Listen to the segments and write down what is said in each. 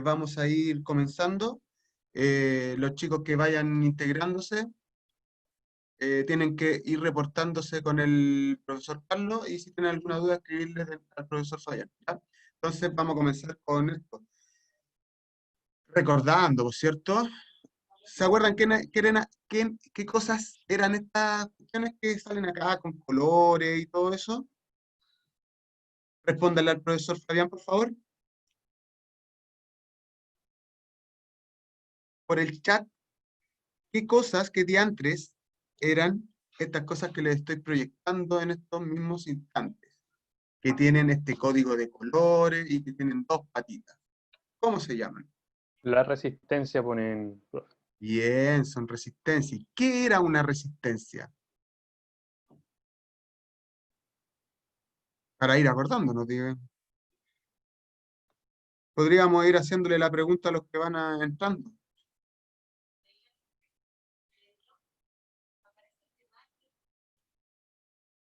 Vamos a ir comenzando. Los chicos que vayan integrándose tienen que ir reportándose con el profesor Carlos y si tienen alguna duda escribirle al profesor Fabián, ¿ya? Entonces vamos a comenzar con esto. Recordando, ¿por cierto? ¿Se acuerdan qué cosas eran estas cuestiones que salen acá con colores y todo eso? Respóndale al profesor Fabián, por favor, por el chat. ¿Qué cosas, qué diantres eran estas cosas que les estoy proyectando en estos mismos instantes? Que tienen este código de colores y que tienen dos patitas. ¿Cómo se llaman? La resistencia ponen, profe. Bien, son resistencias. ¿Qué era una resistencia? Para ir acordándonos, digo. Podríamos ir haciéndole la pregunta a los que van entrando.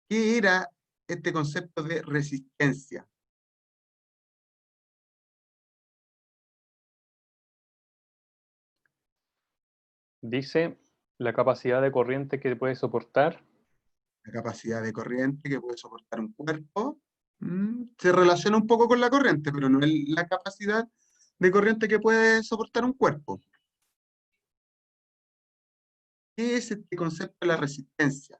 ¿Qué era este concepto de resistencia? Dice la capacidad de corriente que puede soportar. La capacidad de corriente que puede soportar un cuerpo. Se relaciona un poco con la corriente, pero no es la capacidad de corriente que puede soportar un cuerpo. ¿Qué es este concepto de la resistencia?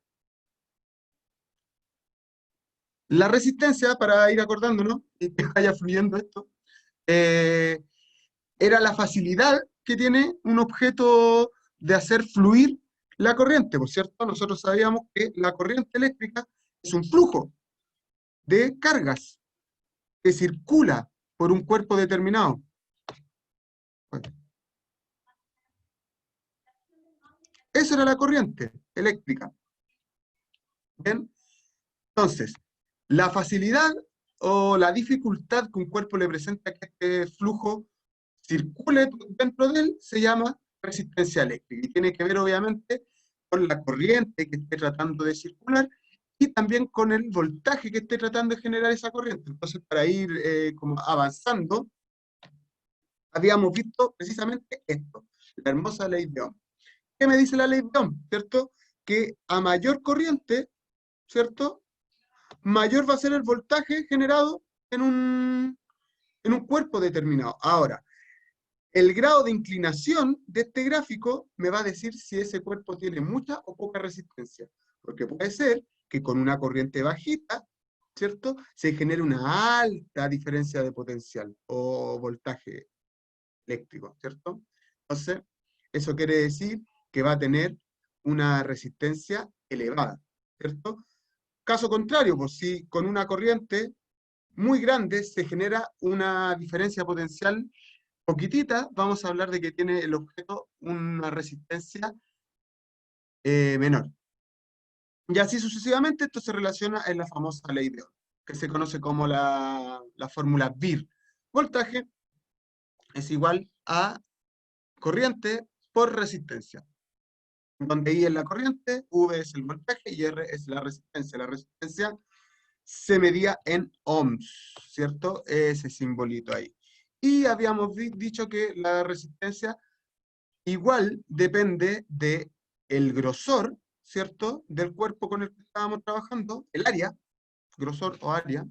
La resistencia, para ir acordándonos y que vaya fluyendo esto, eh, era la facilidad que tiene un objeto de hacer fluir la corriente. Por cierto, nosotros sabíamos que la corriente eléctrica es un flujo de cargas que circula por un cuerpo determinado. Esa era la corriente eléctrica. ¿Bien? Entonces, la facilidad o la dificultad que un cuerpo le presenta que este flujo circule dentro de él se llama resistencia eléctrica y tiene que ver obviamente con la corriente que esté tratando de circular y también con el voltaje que esté tratando de generar esa corriente. Entonces, para ir como avanzando, habíamos visto precisamente esto, la hermosa ley de Ohm. ¿Qué me dice la ley de Ohm? ¿Cierto? Que a mayor corriente, ¿cierto? Mayor va a ser el voltaje generado en un cuerpo determinado. Ahora, el grado de inclinación de este gráfico me va a decir si ese cuerpo tiene mucha o poca resistencia. Porque puede ser que con una corriente bajita, ¿cierto? Se genere una alta diferencia de potencial o voltaje eléctrico, ¿cierto? Entonces, eso quiere decir que va a tener una resistencia elevada, ¿cierto? Caso contrario, pues si con una corriente muy grande se genera una diferencia potencial poquitita, vamos a hablar de que tiene el objeto una resistencia menor. Y así sucesivamente, esto se relaciona en la famosa ley de Ohm, que se conoce como la fórmula BIR. Voltaje es igual a corriente por resistencia, donde I es la corriente, V es el voltaje y R es la resistencia. La resistencia se medía en ohms, ¿cierto? Ese simbolito ahí. Y habíamos dicho que la resistencia igual depende de el grosor, ¿cierto? Del cuerpo con el que estábamos trabajando, el área, grosor o área,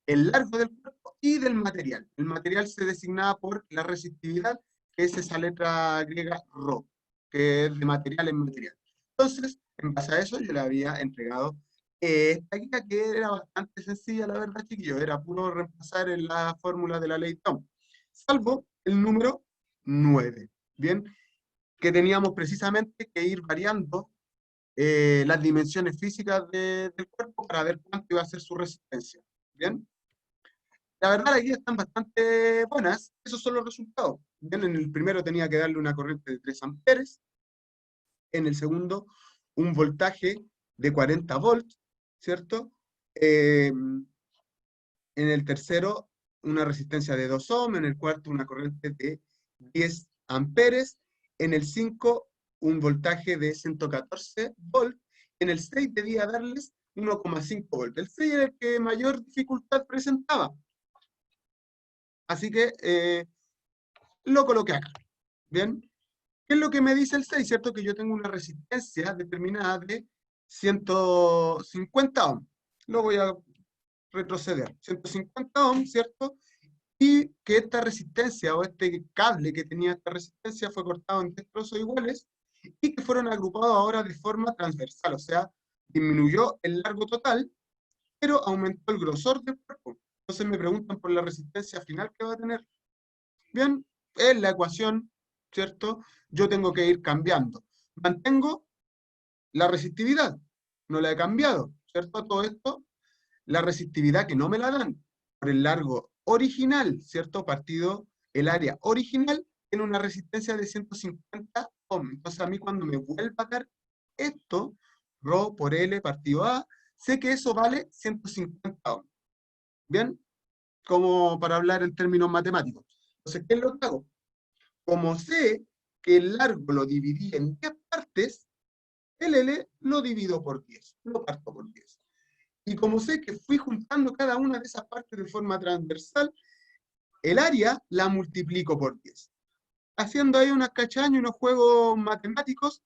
el largo del cuerpo y del material. El material se designaba por la resistividad, que es esa letra griega ρ, que es de material en material. Entonces, en base a eso, yo le había entregado esta guía que era bastante sencilla, la verdad, chiquillos. Era puro reemplazar en la fórmula de la ley Tom, salvo el número 9. Bien, que teníamos precisamente que ir variando las dimensiones físicas del cuerpo para ver cuánto iba a ser su resistencia. Bien, la verdad las guías están bastante buenas, esos son los resultados. Bien, en el primero tenía que darle una corriente de 3 amperes, en el segundo un voltaje de 40 volts, ¿cierto? En el tercero una resistencia de 2 ohm, en el cuarto una corriente de 10 amperes, en el 5 un voltaje de 114 volts, en el 6 debía darles 1,5 volts. El 6 era el que mayor dificultad presentaba. Así que lo coloqué acá. ¿Bien? ¿Qué es lo que me dice el 6? ¿Cierto? Que yo tengo una resistencia determinada de 150 ohms. Lo voy a retroceder. 150 ohms, ¿cierto? Y que esta resistencia o este cable que tenía esta resistencia fue cortado en 10 trozos iguales y que fueron agrupados ahora de forma transversal, o sea, disminuyó el largo total, pero aumentó el grosor del cuerpo. Entonces me preguntan por la resistencia final que va a tener. Bien, es la ecuación, ¿cierto? Yo tengo que ir cambiando. Mantengo la resistividad, no la he cambiado, ¿cierto? Todo esto, la resistividad que no me la dan por el largo original, ¿cierto? Partido, el área original tiene una resistencia de 150 ohms. Entonces a mí cuando me vuelva a dar esto, ρ por L partido A, sé que eso vale 150 ohms. ¿Bien? Como para hablar en términos matemáticos. Entonces, ¿qué es lo que hago? Como sé que el largo lo dividí en 10 partes, el L lo divido por 10, lo parto por 10. Y como sé que fui juntando cada una de esas partes de forma transversal, el área la multiplico por 10. Haciendo ahí unas cachañas, unos juegos matemáticos,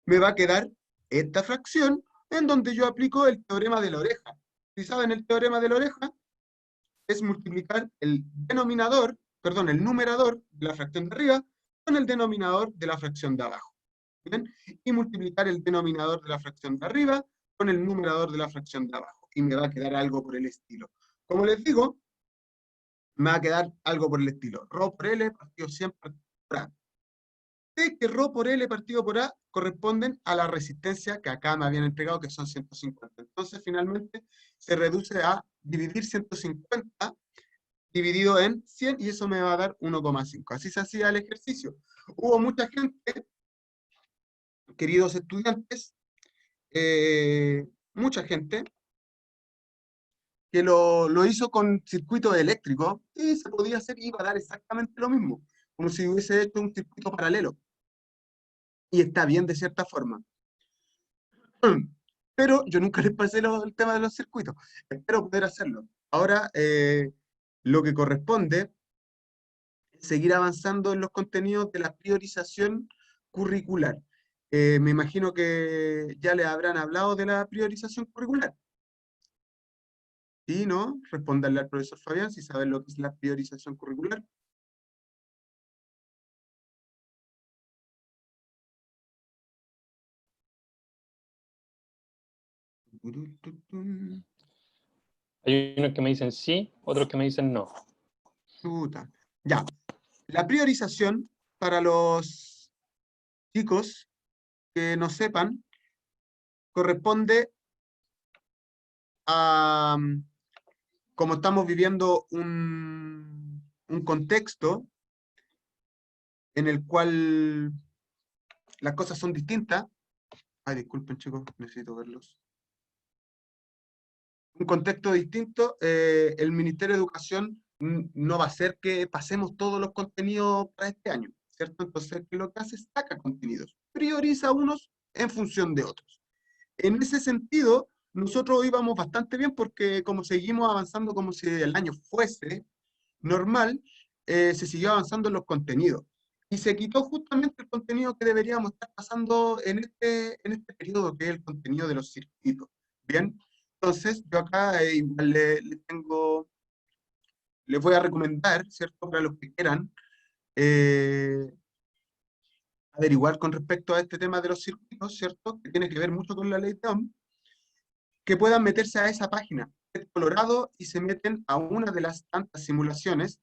me va a quedar esta fracción en donde yo aplico el teorema de la oreja. Si saben el teorema de la oreja, es multiplicar el denominador, perdón, el numerador de la fracción de arriba con el denominador de la fracción de abajo. ¿Bien? Y multiplicar el denominador de la fracción de arriba con el numerador de la fracción de abajo. Y me va a quedar algo por el estilo. Como les digo, me va a quedar algo por el estilo. Rho por L partido 100 por A. Sé que Rho por L partido por A corresponden a la resistencia que acá me habían entregado, que son 150. Entonces, finalmente, se reduce a dividir 150 dividido en 100 y eso me va a dar 1,5. Así se hacía el ejercicio. Hubo mucha gente, queridos estudiantes, mucha gente que lo hizo con circuito eléctrico y se podía hacer y iba a dar exactamente lo mismo, como si hubiese hecho un circuito paralelo. Y está bien de cierta forma. Pero yo nunca les pasé el tema de los circuitos. Espero poder hacerlo. Ahora, lo que corresponde es seguir avanzando en los contenidos de la priorización curricular. Me imagino que ya le habrán hablado de la priorización curricular. ¿Sí, no? Responderle al profesor Fabián si saben lo que es la priorización curricular. Hay unos que me dicen sí, otros que me dicen no. Chuta. Ya. La priorización para los chicos que no sepan corresponde a, como estamos viviendo un contexto en el cual las cosas son distintas. Ay, disculpen chicos, necesito verlos. Un contexto distinto, el Ministerio de Educación no va a hacer que pasemos todos los contenidos para este año, ¿cierto? Entonces, ¿qué es lo que hace? Saca contenidos, prioriza unos en función de otros. En ese sentido, nosotros íbamos bastante bien porque como seguimos avanzando como si el año fuese normal, se siguió avanzando en los contenidos. Y se quitó justamente el contenido que deberíamos estar pasando en este periodo, que es el contenido de los circuitos. ¿Bien? Entonces, yo acá igual les voy a recomendar, ¿cierto? Para los que quieran eh, averiguar con respecto a este tema de los circuitos, ¿cierto? Que tiene que ver mucho con la ley de Ohm, que puedan meterse a esa página, PET Colorado, y se meten a una de las tantas simulaciones.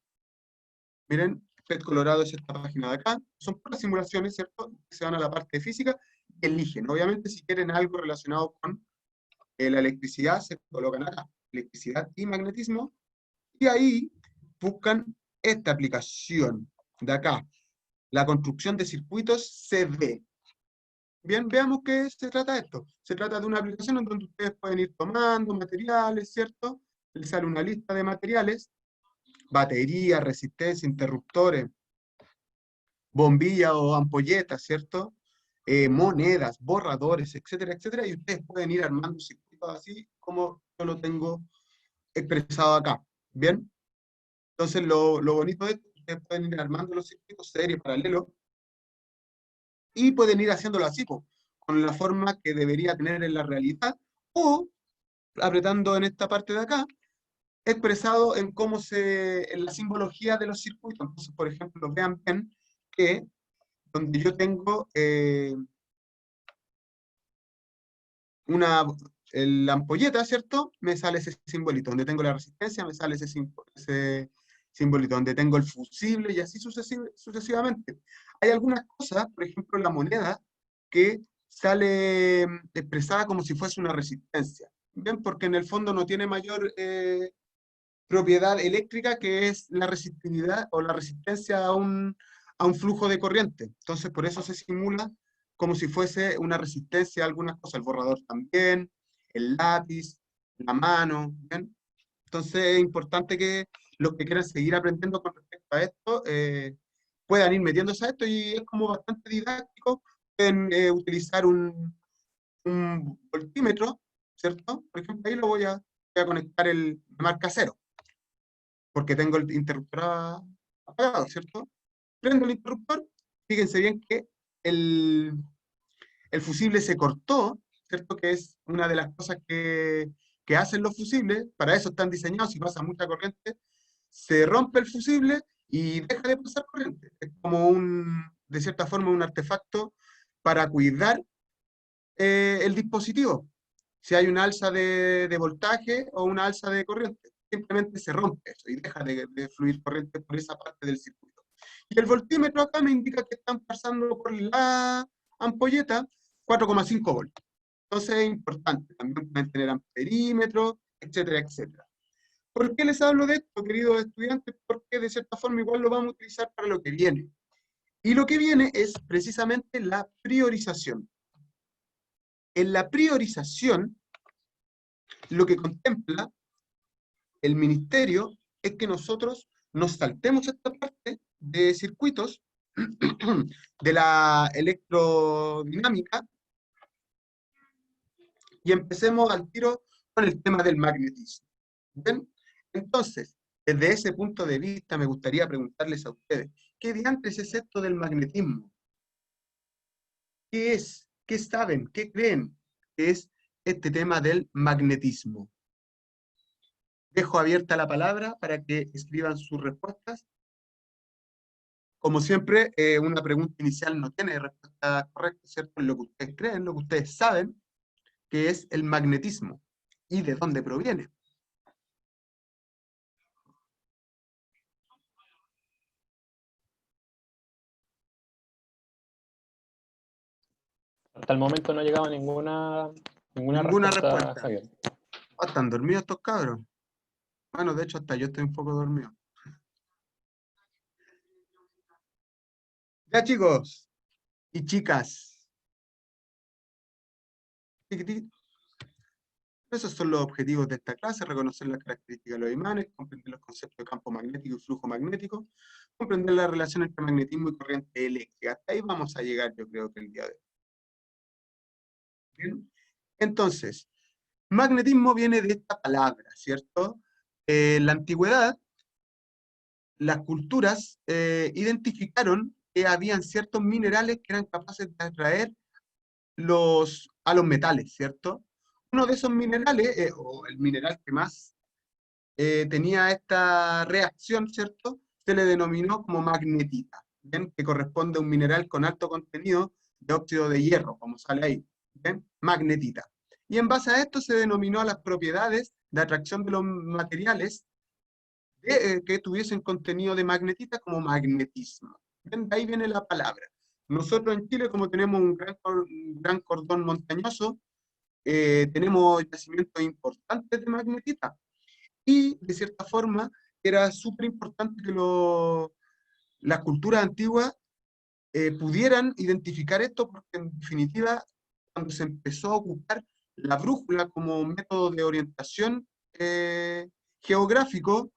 Miren, PET Colorado es esta página de acá. Son puras simulaciones, ¿cierto? Se van a la parte de física y eligen. Obviamente, si quieren algo relacionado con la electricidad, se colocan acá, electricidad y magnetismo, y ahí buscan esta aplicación de acá, la construcción de circuitos CD. Bien, veamos qué se trata esto. Se trata de una aplicación en donde ustedes pueden ir tomando materiales, ¿cierto? Les sale una lista de materiales, batería, resistencia, interruptores, bombillas o ampolletas, ¿cierto? Monedas, borradores, etcétera, etcétera, y ustedes pueden ir armando circuitos así como yo lo tengo expresado acá. ¿Bien? Entonces, lo bonito es que Entonces pueden ir armando los circuitos serie, paralelo, y pueden ir haciéndolo así, po, con la forma que debería tener en la realidad, o apretando en esta parte de acá, expresado en en la simbología de los circuitos. Entonces, por ejemplo, vean bien que donde yo tengo la ampolleta, ¿cierto? Me sale ese simbolito. Donde tengo la resistencia, me sale ese simbolito. Donde tengo el fusible y así sucesivamente. Hay algunas cosas, por ejemplo, la moneda, que sale expresada como si fuese una resistencia. ¿Bien? Porque en el fondo no tiene mayor propiedad eléctrica, que es la resistividad o la resistencia a un flujo de corriente. Entonces, por eso se simula como si fuese una resistencia a algunas cosas. El borrador también, el lápiz, la mano. ¿Bien? Entonces, es importante que los que quieran seguir aprendiendo con respecto a esto puedan ir metiéndose a esto, y es como bastante didáctico. Pueden utilizar un voltímetro, ¿cierto? Por ejemplo, ahí voy a conectar el de marca cero, porque tengo el interruptor apagado, ¿cierto? Prendo el interruptor, fíjense bien que el, el fusible se cortó, ¿cierto? Que es una de las cosas que hacen los fusibles, para eso están diseñados. Si pasa mucha corriente, se rompe el fusible y deja de pasar corriente. Es como de cierta forma, un artefacto para cuidar el dispositivo. Si hay una alza de voltaje o una alza de corriente, simplemente se rompe eso y deja de fluir corriente por esa parte del circuito. Y el voltímetro acá me indica que están pasando por la ampolleta 4,5 voltios. Entonces es importante también mantener amperímetro, etcétera, etcétera. ¿Por qué les hablo de esto, queridos estudiantes? Porque de cierta forma igual lo vamos a utilizar para lo que viene. Y lo que viene es precisamente la priorización. En la priorización, lo que contempla el ministerio es que nosotros nos saltemos esta parte de circuitos de la electrodinámica y empecemos al tiro con el tema del magnetismo. ¿Bien? Entonces, desde ese punto de vista, me gustaría preguntarles a ustedes, ¿qué diantres es esto del magnetismo? ¿Qué es? ¿Qué saben? ¿Qué creen que es este tema del magnetismo? Dejo abierta la palabra para que escriban sus respuestas. Como siempre, una pregunta inicial no tiene respuesta correcta, ¿cierto? Lo que ustedes creen, lo que ustedes saben, que es el magnetismo y de dónde proviene. Hasta el momento no ha llegado ninguna Ninguna respuesta, respuesta. Javier. Oh, ¿están dormidos estos cabros? Bueno, de hecho, hasta yo estoy un poco dormido. Ya, chicos y chicas, esos son los objetivos de esta clase: reconocer las características de los imanes, comprender los conceptos de campo magnético y flujo magnético, comprender la relación entre magnetismo y corriente eléctrica. Hasta ahí vamos a llegar, yo creo que el día de hoy. ¿Bien? Entonces, magnetismo viene de esta palabra, ¿cierto? En la antigüedad, las culturas identificaron que habían ciertos minerales que eran capaces de atraer a los metales, ¿cierto? Uno de esos minerales, o el mineral que más tenía esta reacción, ¿cierto? Se le denominó como magnetita, ¿bien? Que corresponde a un mineral con alto contenido de óxido de hierro, como sale ahí, ¿bien? Magnetita. Y en base a esto se denominó a las propiedades de atracción de los materiales que tuviesen contenido de magnetita como magnetismo. ¿Bien? De ahí viene la palabra. Nosotros en Chile, como tenemos un gran cordón montañoso, tenemos yacimientos importantes de magnetita. Y de cierta forma era súper importante que las culturas antiguas pudieran identificar esto, porque en definitiva, cuando se empezó a ocupar la brújula como método de orientación geográfico,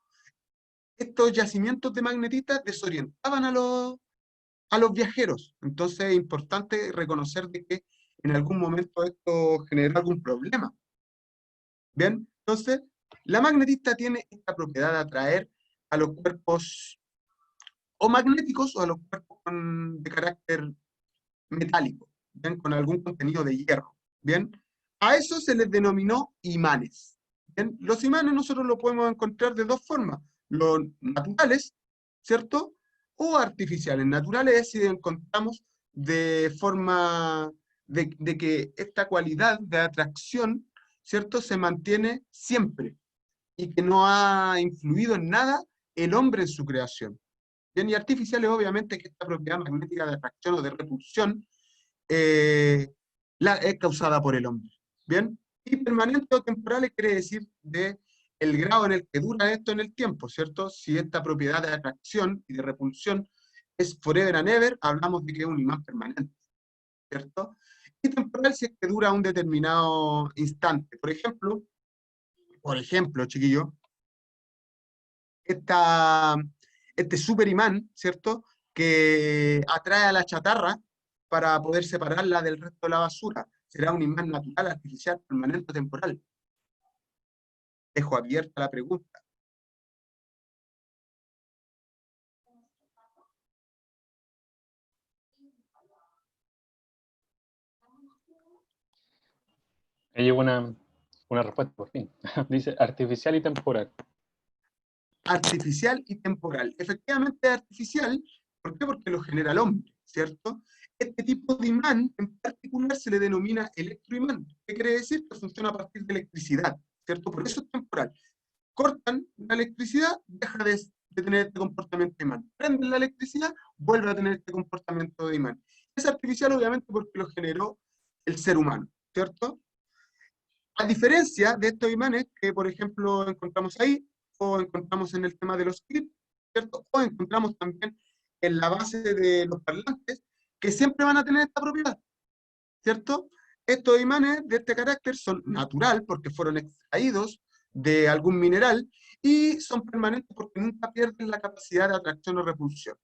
estos yacimientos de magnetita desorientaban a los viajeros. Entonces es importante reconocer de que en algún momento esto generó algún problema. Bien, entonces la magnetita tiene esta propiedad de atraer a los cuerpos o magnéticos o a los cuerpos de carácter metálico, ¿bien? Con algún contenido de hierro, ¿bien? A eso se les denominó imanes, ¿bien? Los imanes nosotros los podemos encontrar de dos formas, los naturales, ¿cierto? O artificiales. Naturales es si encontramos de forma de que esta cualidad de atracción, ¿cierto? Se mantiene siempre y que no ha influido en nada el hombre en su creación. Bien, y artificiales obviamente que esta propiedad magnética de atracción o de repulsión es causada por el hombre. Bien, y permanente o temporales quiere decir de el grado en el que dura esto en el tiempo, ¿cierto? Si esta propiedad de atracción y de repulsión es forever and ever, hablamos de que es un imán permanente, ¿cierto? Y temporal si es que dura un determinado instante. Por ejemplo, chiquillos, esta, este superimán, ¿cierto? Que atrae a la chatarra para poder separarla del resto de la basura. ¿Será un imán natural, artificial, permanente o temporal? Dejo abierta la pregunta. Ahí llegó una respuesta por fin. Dice artificial y temporal. Artificial y temporal. Efectivamente es artificial. ¿Por qué? Porque lo genera el hombre, ¿cierto? Este tipo de imán en particular se le denomina electroimán. ¿Qué quiere decir? Que funciona a partir de electricidad, ¿cierto? Por eso es temporal. Cortan la electricidad, deja de tener este comportamiento de imán. Prenden la electricidad, vuelve a tener este comportamiento de imán. Es artificial obviamente porque lo generó el ser humano, ¿cierto? A diferencia de estos imanes que, por ejemplo, encontramos ahí, o encontramos en el tema de los clips, ¿cierto? O encontramos también en la base de los parlantes, que siempre van a tener esta propiedad, ¿cierto? Estos imanes de este carácter son natural porque fueron extraídos de algún mineral y son permanentes porque nunca pierden la capacidad de atracción o repulsión.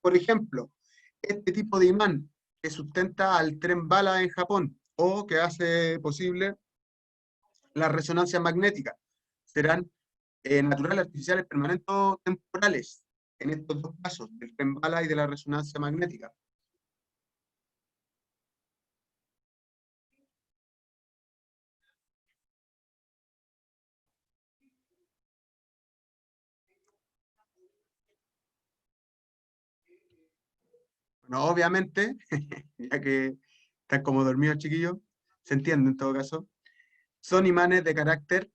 Por ejemplo, este tipo de imán que sustenta al tren bala en Japón o que hace posible la resonancia magnética serán naturales, artificiales, permanentes o temporales en estos dos casos, del tren bala y de la resonancia magnética. Bueno, obviamente, ya que están como dormidos chiquillos, se entiende en todo caso, son imanes de carácter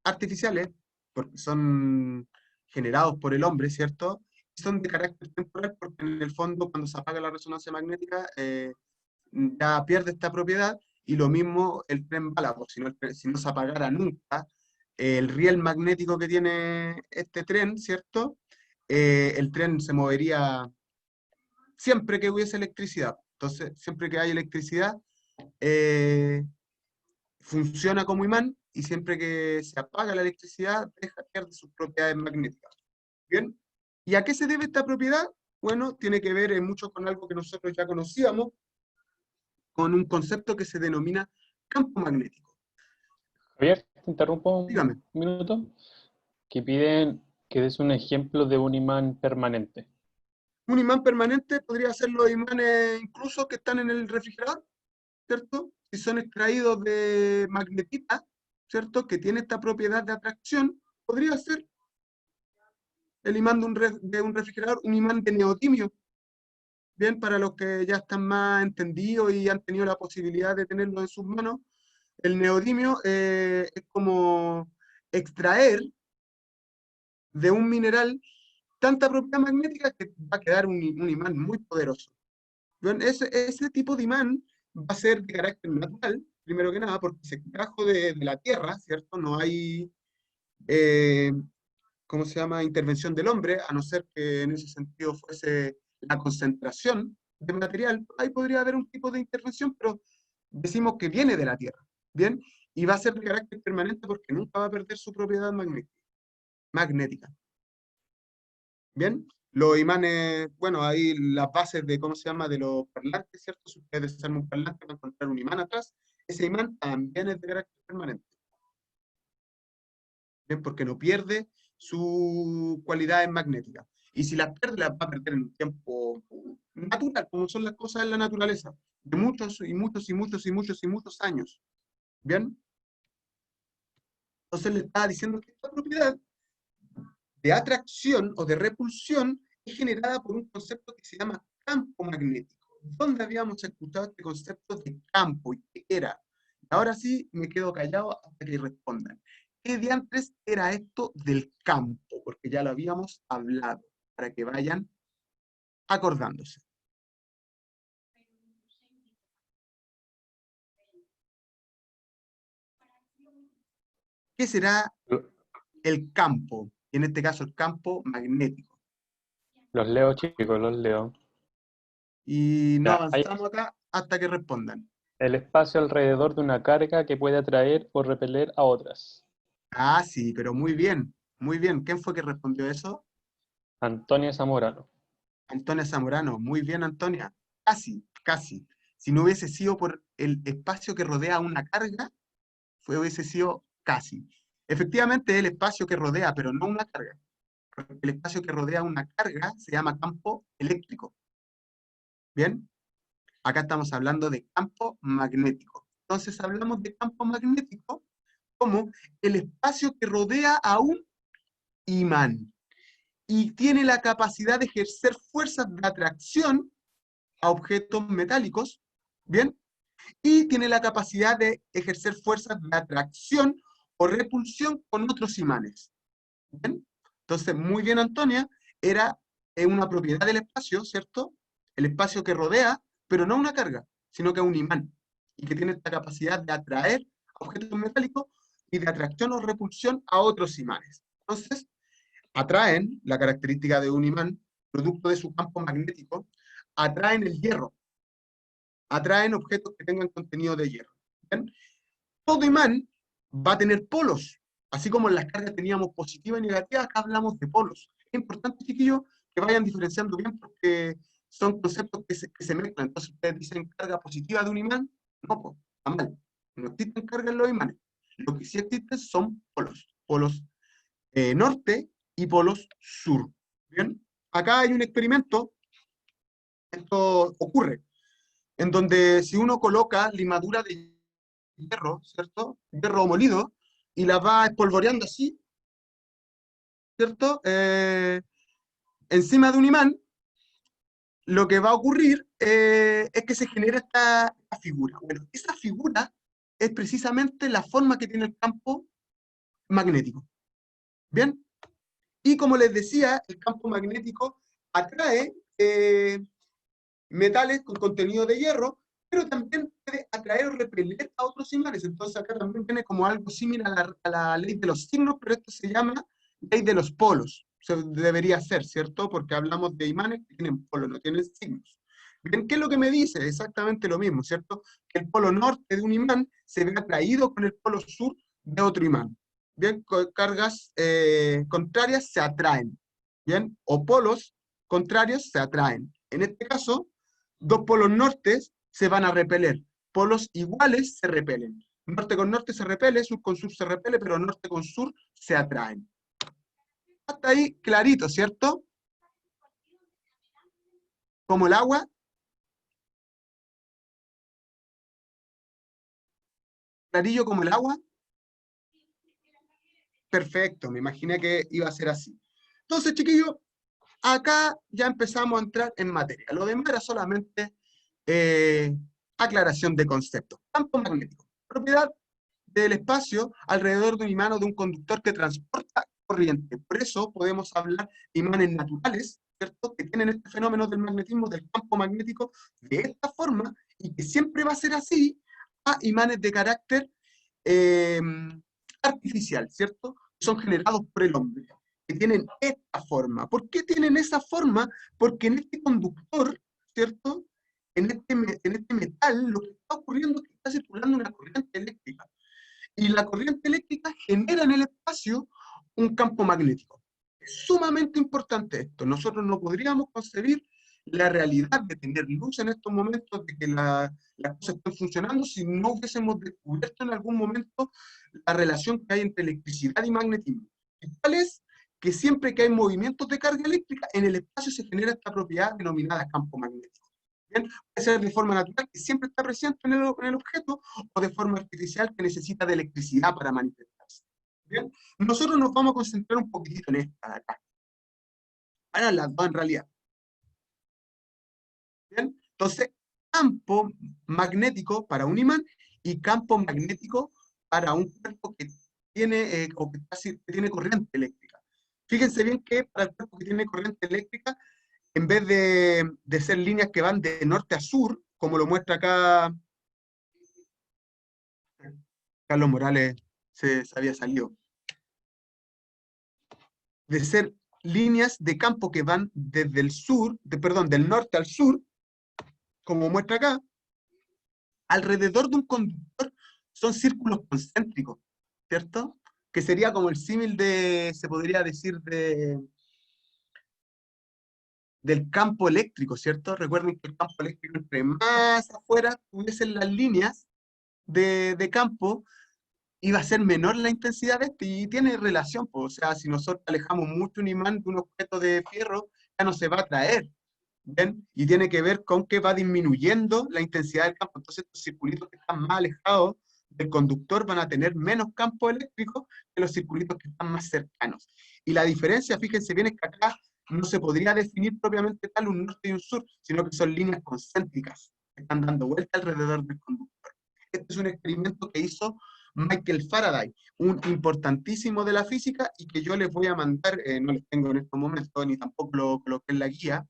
artificiales, porque son generados por el hombre, ¿cierto? Y son de carácter temporal porque en el fondo cuando se apaga la resonancia magnética ya pierde esta propiedad y lo mismo el tren bala, porque si no se apagara nunca el riel magnético que tiene este tren, ¿cierto? El tren se movería siempre que hubiese electricidad. Entonces, siempre que hay electricidad, eh, funciona como imán y siempre que se apaga la electricidad, pierde sus propiedades magnéticas. ¿Bien? ¿Y a qué se debe esta propiedad? Bueno, tiene que ver mucho con algo que nosotros ya conocíamos, con un concepto que se denomina campo magnético. Javier, te interrumpo Dígame, un minuto. Que piden que des un ejemplo de un imán permanente. un imán permanente podría ser los imanes incluso que están en el refrigerador, ¿cierto? Si son extraídos de magnetita, ¿cierto? Que tiene esta propiedad de atracción, podría ser el imán de un refrigerador, un imán de neodimio. Bien, para los que ya están más entendidos y han tenido la posibilidad de tenerlo en sus manos, el neodimio es como extraer de un mineral tanta propiedad magnética que va a quedar un imán muy poderoso. Bien, ese tipo de imán va a ser de carácter natural, primero que nada, porque se extrajo de la Tierra, ¿cierto? No hay, eh, ¿cómo se llama?, intervención del hombre, a no ser que en ese sentido fuese la concentración de material, ahí podría haber un tipo de intervención, pero decimos que viene de la Tierra, ¿bien? Y va a ser de carácter permanente porque nunca va a perder su propiedad magnética. ¿Bien? Los imanes, bueno, ahí las bases de, ¿cómo se llama?, de los parlantes, ¿cierto? Si ustedes desarman un parlante, van a encontrar un imán atrás, ese imán también es de carácter permanente. ¿Bien? Porque no pierde su cualidad magnética. Y si las va a perder en un tiempo natural, como son las cosas en la naturaleza, de muchos y muchos y muchos y muchos y muchos años. ¿Bien? Entonces le estaba diciendo que esta propiedad de atracción o de repulsión es generada por un concepto que se llama campo magnético. ¿Dónde habíamos escuchado este concepto de campo y qué era? Ahora sí me quedo callado hasta que respondan. ¿Qué diantres era esto del campo? Porque ya lo habíamos hablado, para que vayan acordándose. ¿Qué será el campo? En este caso, el campo magnético. Los leo, chicos, los leo. Y no Ya, hay avanzamos acá hasta que respondan. el espacio alrededor de una carga que puede atraer o repeler a otras. Ah, sí, pero muy bien, muy bien. ¿Quién fue que respondió eso? Antonia Zamorano. Antonia Zamorano. Muy bien, Antonia. Casi, casi. Si no hubiese sido por el espacio que rodea una carga, hubiese sido casi. Efectivamente, el espacio que rodea, pero no una carga. Porque el espacio que rodea una carga se llama campo eléctrico. ¿Bien? Acá estamos hablando de campo magnético. Entonces hablamos de campo magnético como el espacio que rodea a un imán y tiene la capacidad de ejercer fuerzas de atracción a objetos metálicos, ¿bien? Y tiene la capacidad de ejercer fuerzas de atracción o repulsión con otros imanes, ¿bien? Entonces, muy bien, Antonia, era una propiedad del espacio, ¿cierto? El espacio que rodea, pero no una carga, sino que un imán, y que tiene esta capacidad de atraer objetos metálicos y de atracción o repulsión a otros imanes. Entonces, atraen la característica de un imán, producto de su campo magnético, atraen el hierro, atraen objetos que tengan contenido de hierro. ¿Bien? Todo imán va a tener polos, así como en las cargas teníamos positiva y negativa, acá hablamos de polos. Es importante, chiquillos, que vayan diferenciando bien porque son conceptos que se mezclan. Entonces ustedes dicen carga positiva de un imán, no, pues, está mal. No existen cargas en los imanes. Lo que sí existen son polos. Polos norte y polos sur. ¿Bien? Acá hay un experimento, esto ocurre, en donde si uno coloca limadura de hierro, ¿cierto? Hierro molido, y la va espolvoreando así, ¿cierto? Encima de un imán, lo que va a ocurrir es que se genera esta figura. Bueno, esa figura es precisamente la forma que tiene el campo magnético. ¿Bien? Y como les decía, el campo magnético atrae metales con contenido de hierro, pero también puede atraer o repeler a otros imanes. Entonces acá también viene como algo similar a la ley de los signos, pero esto se llama ley de los polos. Se debería ser, ¿cierto? Porque hablamos de imanes que tienen polos, no tienen signos. Bien, ¿qué es lo que me dice? Exactamente lo mismo, ¿cierto? Que el polo norte de un imán se ve atraído con el polo sur de otro imán. Bien, cargas contrarias se atraen. Bien, o polos contrarios se atraen. En este caso, dos polos nortes se van a repeler. Polos iguales se repelen. Norte con norte se repele, sur con sur se repele, pero norte con sur se atraen. Hasta ahí clarito, ¿cierto? Como el agua. Clarillo como el agua. Perfecto, me imaginé que iba a ser así. Entonces, chiquillos, acá ya empezamos a entrar en materia. Lo demás era solamente eh, aclaración de conceptos. Campo magnético. Propiedad del espacio alrededor de un imán o de un conductor que transporta corriente. Por eso podemos hablar de imanes naturales, ¿cierto? Que tienen este fenómeno del magnetismo, del campo magnético, de esta forma, y que siempre va a ser así, a imanes de carácter eh, artificial, ¿cierto? Son generados por el hombre, que tienen esta forma. ¿Por qué tienen esa forma? Porque en este conductor, ¿cierto? En este metal, lo que está ocurriendo es que está circulando una corriente eléctrica. Y la corriente eléctrica genera en el espacio un campo magnético. Es sumamente importante esto. Nosotros no podríamos concebir la realidad de tener luz en estos momentos, de que las cosas están funcionando, si no hubiésemos descubierto en algún momento la relación que hay entre electricidad y magnetismo. ¿Y cuál es? que siempre que hay movimientos de carga eléctrica, en el espacio se genera esta propiedad denominada campo magnético. ¿Bien? Puede ser de forma natural, que siempre está presente en el objeto, o de forma artificial, que necesita de electricidad para manifestarse. ¿Bien? Nosotros nos vamos a concentrar un poquitito en esta de acá. Ahora las dos en realidad. ¿Bien? Entonces, campo magnético para un imán y campo magnético para un cuerpo que tiene, que tiene corriente eléctrica. Fíjense bien que para el cuerpo que tiene corriente eléctrica, en vez de ser líneas que van de norte a sur, como lo muestra acá Carlos Morales, se había salido, de ser líneas de campo que van desde el sur, perdón, del norte al sur, como muestra acá, alrededor de un conductor son círculos concéntricos, ¿cierto? Que sería como el símil de, se podría decir, del campo eléctrico, ¿cierto? Recuerden que el campo eléctrico, entre más afuera tuviesen las líneas de campo, iba a ser menor la intensidad de este, y tiene relación, pues, o sea, si nosotros alejamos mucho un imán de un objeto de fierro, ya no se va a atraer, ¿ven? Y tiene que ver con que va disminuyendo la intensidad del campo. Entonces, estos circulitos que están más alejados del conductor van a tener menos campo eléctrico que los circulitos que están más cercanos. Y la diferencia, fíjense bien, es que acá no se podría definir propiamente tal un norte y un sur, sino que son líneas concéntricas que están dando vuelta alrededor del conductor. Este es un experimento que hizo Michael Faraday, un importantísimo de la física, y que yo les voy a mandar, no les tengo en estos momentos, ni tampoco lo coloqué en la guía,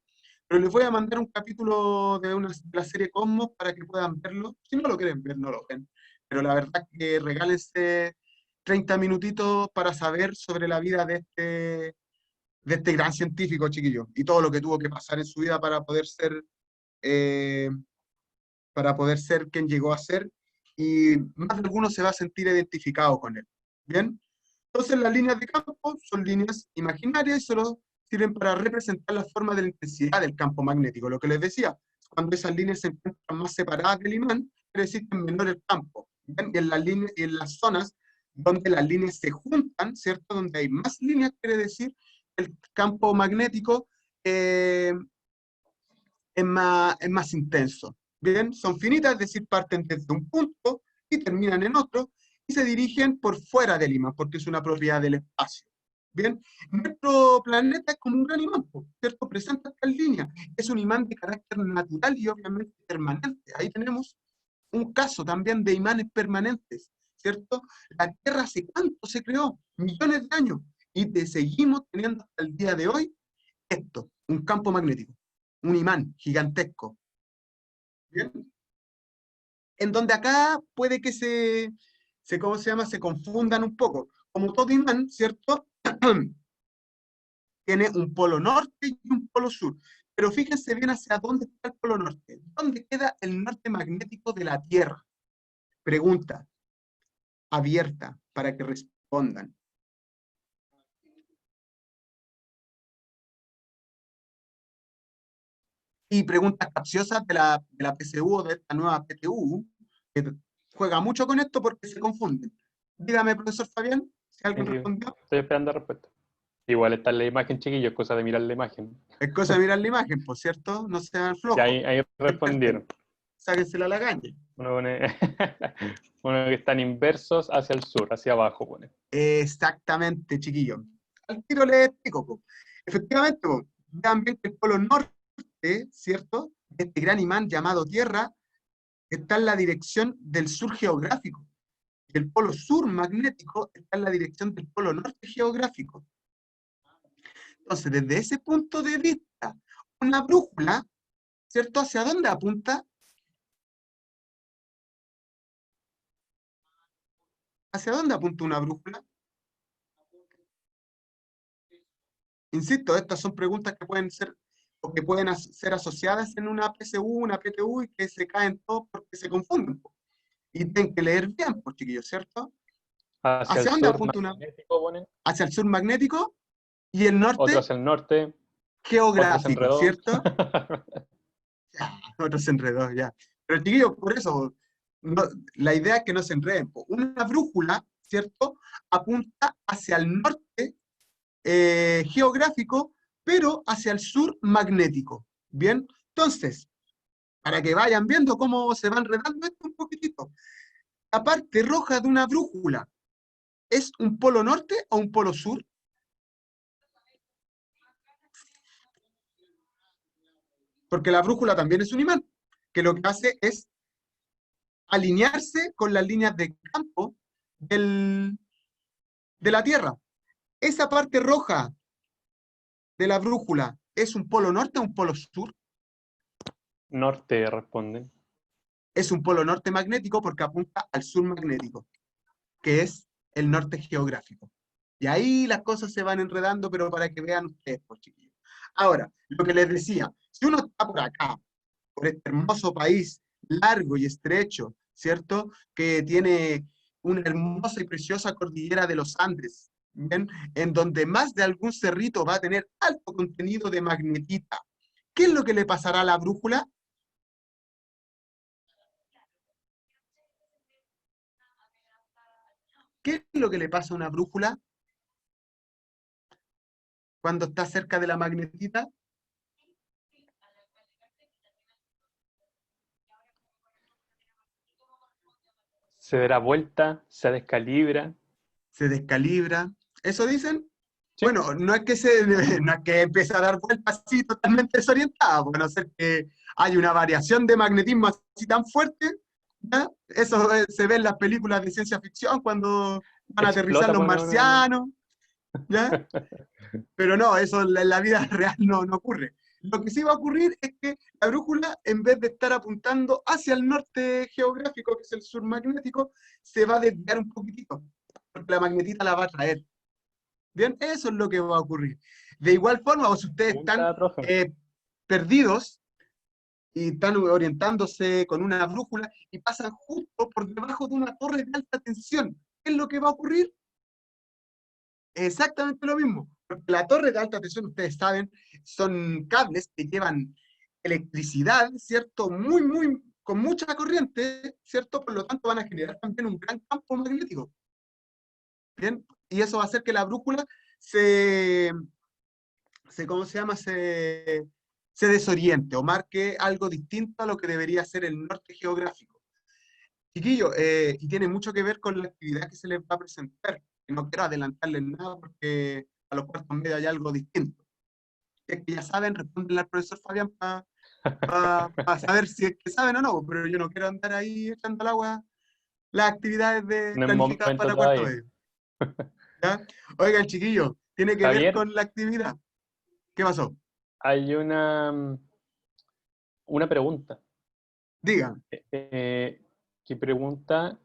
pero les voy a mandar un capítulo de la serie Cosmos para que puedan verlo. Si no lo quieren ver, no lo ven. Pero la verdad que regálense 30 minutitos para saber sobre la vida de este gran científico, chiquillo, y todo lo que tuvo que pasar en su vida eh, para poder ser quien llegó a ser, y más de alguno se va a sentir identificado con él. ¿Bien? Entonces las líneas de campo son líneas imaginarias y solo sirven para representar la forma de la intensidad del campo magnético. Lo que les decía, cuando esas líneas se encuentran más separadas del imán, quiere decir que es menor el campo. ¿Bien? Y en las líneas, y en las zonas donde las líneas se juntan, ¿cierto? Donde hay más líneas, quiere decir que el campo magnético es más intenso. Bien, son finitas, es decir, parten desde un punto y terminan en otro, y se dirigen por fuera del imán, porque es una propiedad del espacio. Bien, nuestro planeta es como un gran imán, ¿cierto? Presenta estas líneas. Es un imán de carácter natural y obviamente permanente. Ahí tenemos un caso también de imanes permanentes, ¿cierto? La Tierra hace cuánto se creó, millones de años, y seguimos teniendo hasta el día de hoy esto, un campo magnético, un imán gigantesco. ¿Bien? En donde acá puede que ¿cómo se llama? Se confundan un poco. Como todo imán, ¿cierto? Tiene un polo norte y un polo sur. Pero fíjense bien hacia dónde está el polo norte. ¿Dónde queda el norte magnético de la Tierra? Pregunta abierta para que respondan. Y preguntas capciosas de la PSU o de esta nueva PTU, que juega mucho con esto porque se confunden. Dígame, profesor Fabián, si alguien respondió. Estoy esperando la respuesta. Igual está en la imagen, chiquillo, es cosa de mirar la imagen. Es cosa de mirar la imagen, por cierto, no sean Y flojos. ahí respondieron. Sáquensela a la calle. Uno pone uno que están inversos hacia el sur, hacia abajo pone. Exactamente, chiquillo. Al tiro le explico, po. Efectivamente, po, vean bien que el polo norte, ¿cierto? Este gran imán llamado Tierra, está en la dirección del sur geográfico. Y el polo sur magnético está en la dirección del polo norte geográfico. Entonces, desde ese punto de vista, una brújula, ¿cierto? ¿Hacia dónde apunta? ¿Hacia dónde apunta una brújula? Insisto, estas son preguntas que pueden ser o que pueden ser asociadas en una PSU, una PTU, y que se caen todos porque se confunden. Y tienen que leer bien, pues, chiquillos, ¿cierto? Hacia el ¿Hacia dónde sur apunta una? magnético ponen, Hacia el sur magnético y el otro norte hacia el norte, otro se geográfico, enredó. ¿cierto? Ya, otro se enredó, ya. Pero chiquillos, por eso, la idea es que no se enreden. Una brújula, ¿cierto? Apunta hacia el norte geográfico, pero hacia el sur magnético. Bien, entonces, para que vayan viendo cómo se va enredando esto un poquitito. La parte roja de una brújula, ¿es un polo norte o un polo sur? Porque la brújula también es un imán, que lo que hace es alinearse con las líneas de campo de la Tierra. Esa parte roja de la brújula, ¿es un polo norte o un polo sur? Norte responden. Es un polo norte magnético porque apunta al sur magnético, que es el norte geográfico. Y ahí las cosas se van enredando, pero para que vean ustedes, pues, chiquillos. Ahora, lo que les decía, si uno está por acá, por este hermoso país largo y estrecho, ¿cierto? Que tiene una hermosa y preciosa cordillera de los Andes, ¿bien? En donde más de algún cerrito va a tener alto contenido de magnetita. ¿Qué es lo que le pasará a la brújula? ¿Qué es lo que le pasa a una brújula cuando está cerca de la magnetita? Se dará vuelta, se descalibra. Se descalibra. ¿Eso dicen? ¿Sí? Bueno, no es que no es que empiece a dar vueltas así totalmente desorientada, pues, a no ser que hay una variación de magnetismo así tan fuerte, ¿ya? Eso se ve en las películas de ciencia ficción cuando van a aterrizar Explota los por una... marcianos, ¿ya? Pero no, eso en la vida real no ocurre. Lo que sí va a ocurrir es que la brújula, en vez de estar apuntando hacia el norte geográfico, que es el sur magnético, se va a desviar un poquitito, porque la magnetita la va a traer. Bien, eso es lo que va a ocurrir. De igual forma, o si ustedes están Pregunta, profe. perdidos y están orientándose con una brújula y pasan justo por debajo de una torre de alta tensión, ¿qué es lo que va a ocurrir? Exactamente lo mismo. Porque la torre de alta tensión, ustedes saben, son cables que llevan electricidad, ¿cierto? Con mucha corriente, ¿cierto? Por lo tanto, van a generar también un gran campo magnético. Bien, y eso va a hacer que la brújula se, ¿cómo se llama? Se desoriente o marque algo distinto a lo que debería ser el norte geográfico. Chiquillo, y tiene mucho que ver con la actividad que se les va a presentar. No quiero adelantarles nada porque a los cuartos medios hay algo distinto. Si es que ya saben, respondenle al profesor Fabián para saber si es que saben o no, pero yo no quiero andar ahí echando al agua las actividades No es planificadas momento para cuarto todavía. medio. ¿Ya? Oigan, chiquillo, tiene que ver Javier, con la actividad. ¿Qué pasó? hay una pregunta Digan. que pregunta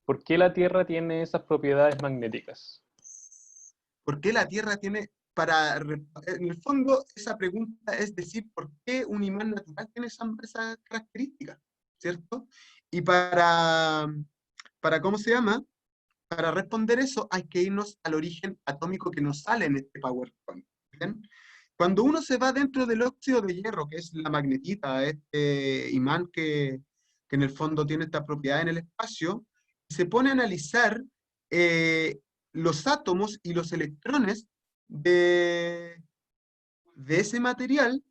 ¿por qué la Tierra tiene esas propiedades magnéticas? ¿Por qué la Tierra tiene, en el fondo, esa pregunta es decir, ¿por qué un imán natural tiene esa característica? ¿Cierto? Y ¿cómo se llama? Para responder eso hay que irnos al origen atómico que nos sale en este PowerPoint. ¿Bien? Cuando uno se va dentro del óxido de hierro, que es la magnetita, este imán que en el fondo tiene esta propiedad en el espacio, se pone a analizar eh, los átomos y los electrones de, de ese material,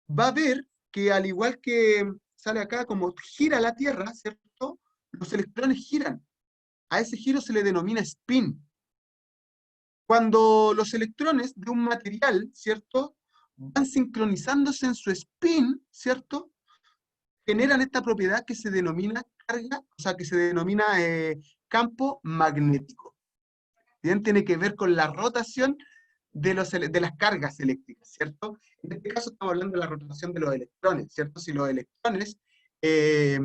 va a ver que al igual que sale acá, como gira la Tierra, ¿cierto? Los electrones giran. A ese giro se le denomina spin. Cuando los electrones de un material, ¿cierto? Van sincronizándose en su spin, ¿cierto? Generan esta propiedad que se denomina carga, o sea, que se denomina campo magnético. Bien, tiene que ver con la rotación de las cargas eléctricas, ¿cierto? En este caso estamos hablando de la rotación de los electrones, ¿cierto? Si los electrones eh,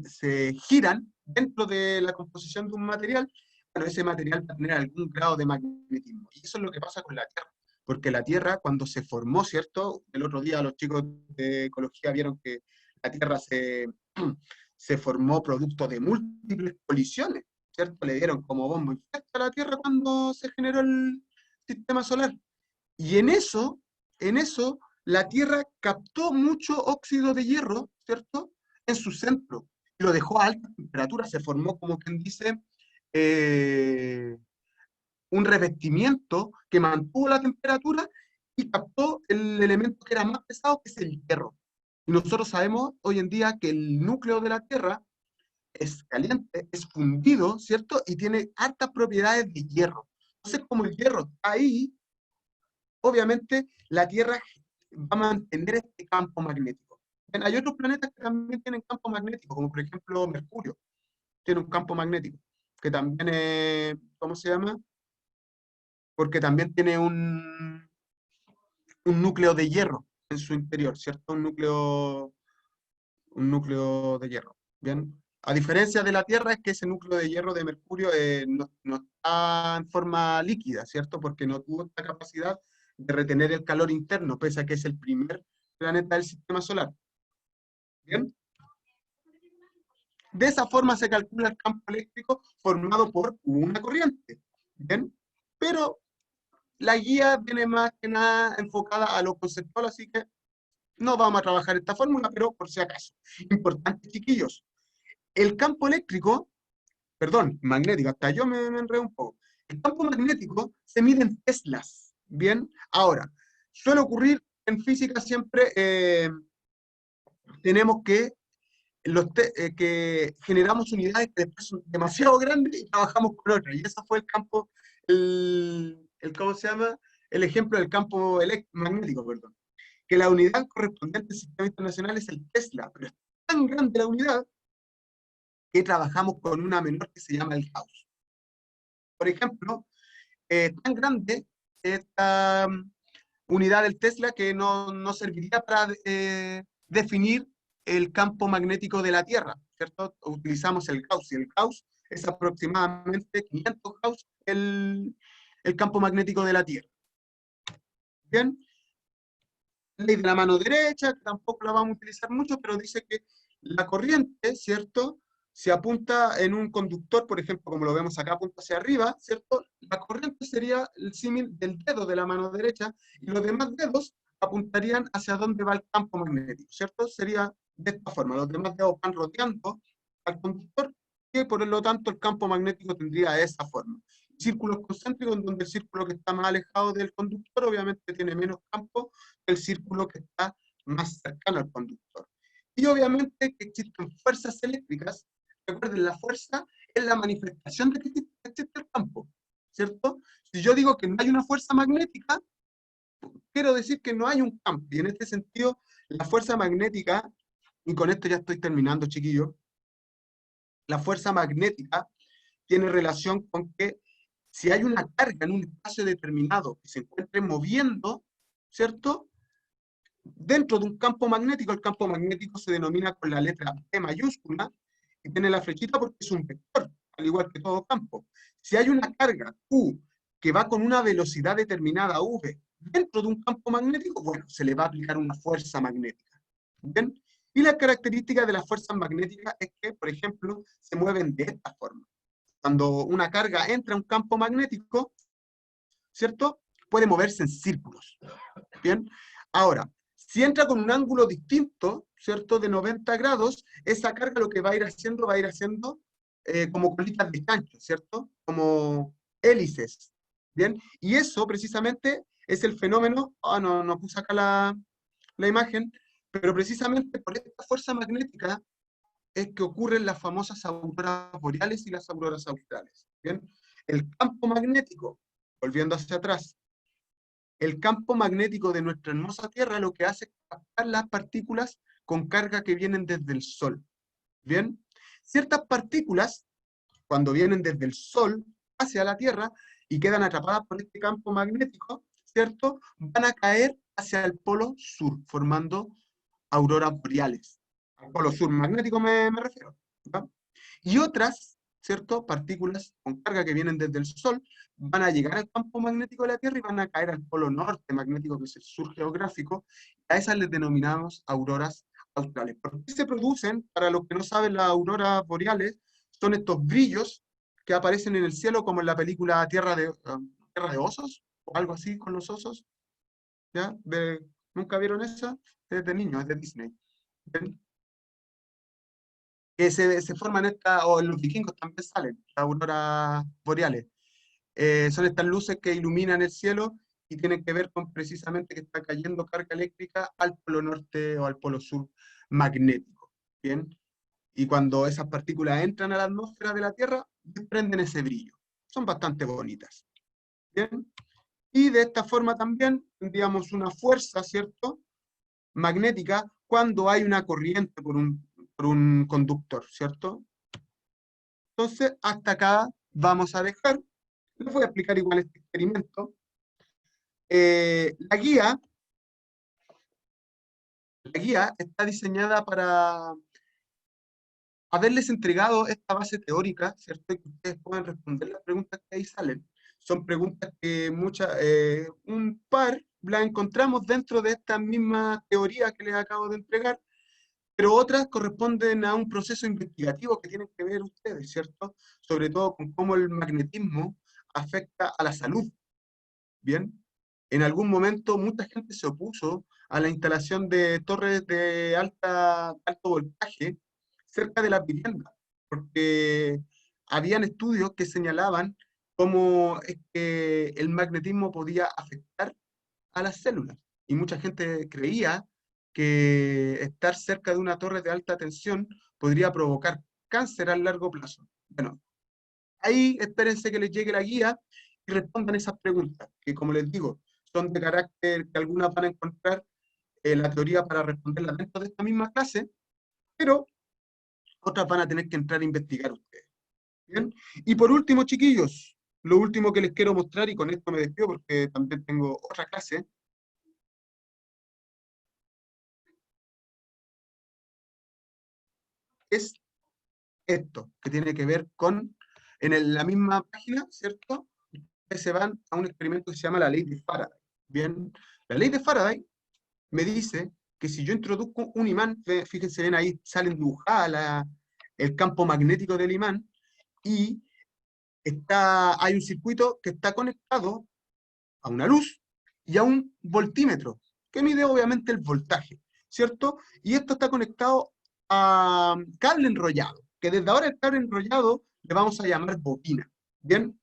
se giran dentro de la composición de un material, bueno, ese material va a tener algún grado de magnetismo. Y eso es lo que pasa con la Tierra. Porque la Tierra, cuando se formó, ¿cierto? El otro día los chicos de ecología vieron que la Tierra se formó producto de múltiples colisiones, ¿cierto? Le dieron como bombo infecto a la Tierra cuando se generó el sistema solar. Y en eso, la Tierra captó mucho óxido de hierro, ¿cierto? En su centro. Y lo dejó a alta temperatura, se formó, como quien dice, eh, un revestimiento que mantuvo la temperatura y captó el elemento que era más pesado, que es el hierro. Y nosotros sabemos hoy en día que el núcleo de la Tierra es caliente, es fundido, ¿cierto? Y tiene altas propiedades de hierro. Entonces, como el hierro está ahí, obviamente la Tierra va a mantener este campo magnético. Bien, hay otros planetas que también tienen campo magnético, como por ejemplo Mercurio, tiene un campo magnético, que también es, ¿cómo se llama? Porque también tiene un núcleo de hierro en su interior, ¿cierto? Un núcleo de hierro. Bien. A diferencia de la Tierra, es que ese núcleo de hierro de Mercurio no está en forma líquida, ¿cierto? Porque no tuvo esta capacidad de retener el calor interno, pese a que es el primer planeta del sistema solar. Bien. De esa forma se calcula el campo eléctrico formado por una corriente. Bien. Pero la guía viene más que nada enfocada a lo conceptual, así que no vamos a trabajar esta fórmula, pero por si acaso. Importante, chiquillos. El campo eléctrico, perdón, magnético, hasta yo me enredo un poco. El campo magnético se mide en teslas, ¿bien? Ahora, suele ocurrir en física siempre, tenemos que generamos unidades que después son demasiado grandes y trabajamos con otras. Y ese fue el campo, ¿cómo se llama? El ejemplo del campo magnético, perdón. Que la unidad correspondiente al sistema internacional es el Tesla, pero es tan grande la unidad que trabajamos con una menor que se llama el Gauss. Por ejemplo, tan grande esta unidad del Tesla que no serviría para definir el campo magnético de la Tierra, ¿cierto? Utilizamos el Gauss, y el Gauss es aproximadamente 500 Gauss el campo magnético de la Tierra. Bien, ley de la mano derecha, que tampoco la vamos a utilizar mucho, pero dice que la corriente, ¿cierto? Si apunta en un conductor, por ejemplo, como lo vemos acá, apunta hacia arriba, ¿cierto? La corriente sería el símil del dedo de la mano derecha, y los demás dedos apuntarían hacia dónde va el campo magnético, ¿cierto? Sería de esta forma, los demás dedos van rodeando al conductor, y por lo tanto el campo magnético tendría esa forma. Círculos concéntricos, en donde el círculo que está más alejado del conductor obviamente tiene menos campo que el círculo que está más cercano al conductor. Y obviamente que existen fuerzas eléctricas. Recuerden, la fuerza es la manifestación de que existe el campo, ¿cierto? Si yo digo que no hay una fuerza magnética, quiero decir que no hay un campo. Y en este sentido, la fuerza magnética, y con esto ya estoy terminando, chiquillos, la fuerza magnética tiene relación con que si hay una carga en un espacio determinado que se encuentre moviendo, ¿cierto? Dentro de un campo magnético, el campo magnético se denomina con la letra P mayúscula, y tiene la flechita porque es un vector, al igual que todo campo. Si hay una carga Q que va con una velocidad determinada V dentro de un campo magnético, bueno, se le va a aplicar una fuerza magnética. ¿Bien? Y la característica de las fuerzas magnéticas es que, por ejemplo, se mueven de esta forma. Cuando una carga entra a un campo magnético, ¿cierto? Puede moverse en círculos. Bien. Ahora, si entra con un ángulo distinto, ¿cierto? De 90 grados, esa carga lo que va a ir haciendo como colitas de chancho, ¿cierto? Como hélices. Bien. Y eso precisamente es el fenómeno, no puse acá la imagen, pero precisamente por esta fuerza magnética es que ocurren las famosas auroras boreales y las auroras australes. ¿Bien? El campo magnético, volviendo hacia atrás, el campo magnético de nuestra hermosa Tierra lo que hace es captar las partículas con carga que vienen desde el Sol. ¿Bien? Ciertas partículas, cuando vienen desde el Sol hacia la Tierra y quedan atrapadas por este campo magnético, ¿cierto? Van a caer hacia el polo sur, formando auroras boreales. Al polo sur magnético me refiero. ¿Va? Y otras, ¿cierto? Partículas con carga que vienen desde el Sol van a llegar al campo magnético de la Tierra y van a caer al polo norte magnético, que es el sur geográfico. A esas les denominamos auroras australes. ¿Por qué se producen? Para los que no saben, las auroras boreales son estos brillos que aparecen en el cielo, como en la película Tierra de Osos, o algo así con los osos. ¿Ya? ¿Nunca vieron esa? Es de niños, es de Disney. ¿Ven? Que se forman o en los vikingos también salen, las auroras boreales. Son estas luces que iluminan el cielo y tienen que ver con precisamente que está cayendo carga eléctrica al polo norte o al polo sur magnético. ¿Bien? Y cuando esas partículas entran a la atmósfera de la Tierra, desprenden ese brillo. Son bastante bonitas. ¿Bien? Y de esta forma también tendríamos una fuerza, ¿cierto?, magnética cuando hay una corriente por un conductor, ¿cierto? Entonces, hasta acá vamos a dejar. Les voy a explicar igual este experimento. La guía está diseñada para haberles entregado esta base teórica, ¿cierto? Y que ustedes puedan responder las preguntas que ahí salen. Son preguntas que un par las encontramos dentro de esta misma teoría que les acabo de entregar, pero otras corresponden a un proceso investigativo que tienen que ver ustedes, ¿cierto? Sobre todo con cómo el magnetismo afecta a la salud, ¿bien? En algún momento mucha gente se opuso a la instalación de torres de alto voltaje cerca de las viviendas, porque habían estudios que señalaban cómo es que el magnetismo podía afectar a las células. Y mucha gente creía que estar cerca de una torre de alta tensión podría provocar cáncer a largo plazo. Bueno, ahí espérense que les llegue la guía y respondan esas preguntas, que como les digo, son de carácter que algunas van a encontrar la teoría para responderlas dentro de esta misma clase, pero otras van a tener que entrar a investigar ustedes. ¿Bien? Y por último, chiquillos, lo último que les quiero mostrar, y con esto me despido porque también tengo otra clase, es esto, que tiene que ver con, la misma página, ¿cierto? Ustedes se van a un experimento que se llama la ley de Faraday. Bien, la ley de Faraday me dice que si yo introduzco un imán, fíjense bien ahí, salen dibujadas el campo magnético del imán, y hay un circuito que está conectado a una luz y a un voltímetro, que mide obviamente el voltaje, ¿cierto? Y esto está conectado a cable enrollado, que desde ahora el cable enrollado le vamos a llamar bobina, ¿bien?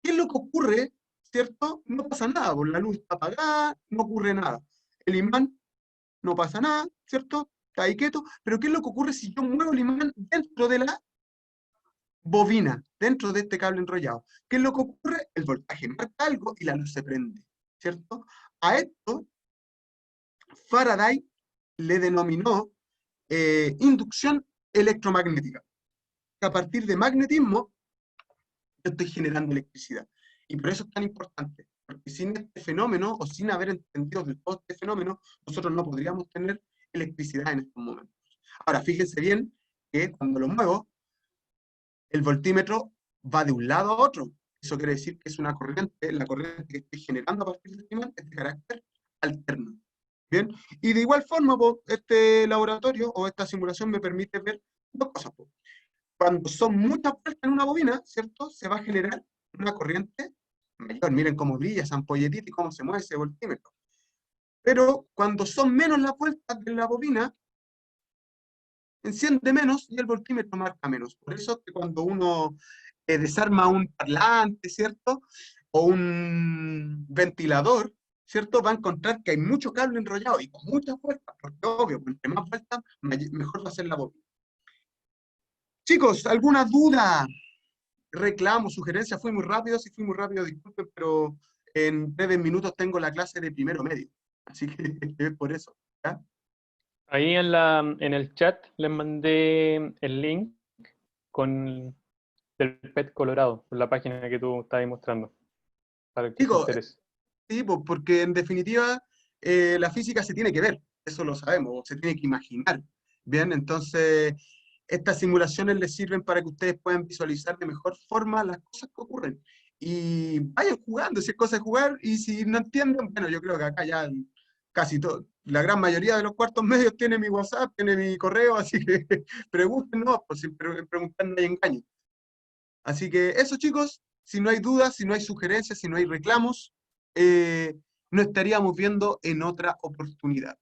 ¿Qué es lo que ocurre, cierto? No pasa nada, pues la luz está apagada, no ocurre nada. El imán no pasa nada, ¿cierto? Está ahí quieto, pero ¿qué es lo que ocurre si yo muevo el imán dentro de la bobina, dentro de este cable enrollado? ¿Qué es lo que ocurre? El voltaje marca algo y la luz se prende, ¿cierto? A esto Faraday le denominó inducción electromagnética. A partir de magnetismo yo estoy generando electricidad. Y por eso es tan importante, porque sin este fenómeno, o sin haber entendido del todo este fenómeno, nosotros no podríamos tener electricidad en estos momentos. Ahora, fíjense bien que cuando lo muevo, el voltímetro va de un lado a otro. Eso quiere decir que es una corriente, la corriente que estoy generando a partir de este imán es de carácter alterno. ¿Bien? Y de igual forma, este laboratorio o esta simulación me permite ver dos cosas. Cuando son muchas vueltas en una bobina, ¿cierto? Se va a generar una corriente mayor. Miren cómo brilla esa ampolletita y cómo se mueve ese voltímetro. Pero cuando son menos las vueltas de la bobina, enciende menos y el voltímetro marca menos. Por eso que cuando uno desarma un parlante, ¿cierto? O un ventilador, ¿cierto? Va a encontrar que hay mucho cable enrollado y con muchas vueltas, porque obvio, entre más vueltas, mejor va a ser la bobina. Chicos, ¿alguna duda? Reclamo, sugerencia, fui muy rápido, si fui muy rápido, disculpen, pero en breves minutos tengo la clase de primero medio, así que es por eso, ¿ya? Ahí en el chat les mandé el link con el PET Colorado, con la página que tú estabas mostrando, para el que se Digo, interese. sí, pues, porque en definitiva la física se tiene que ver, eso lo sabemos, se tiene que imaginar, ¿bien? Entonces, estas simulaciones les sirven para que ustedes puedan visualizar de mejor forma las cosas que ocurren. Y vayan jugando, si es cosa de jugar, y si no entienden, bueno, yo creo que acá ya casi todo, la gran mayoría de los cuartos medios tiene mi WhatsApp, tiene mi correo, así que pregúntenos, pues si preguntan no hay engaño. Así que eso, chicos, si no hay dudas, si no hay sugerencias, si no hay reclamos, nos estaríamos viendo en otra oportunidad.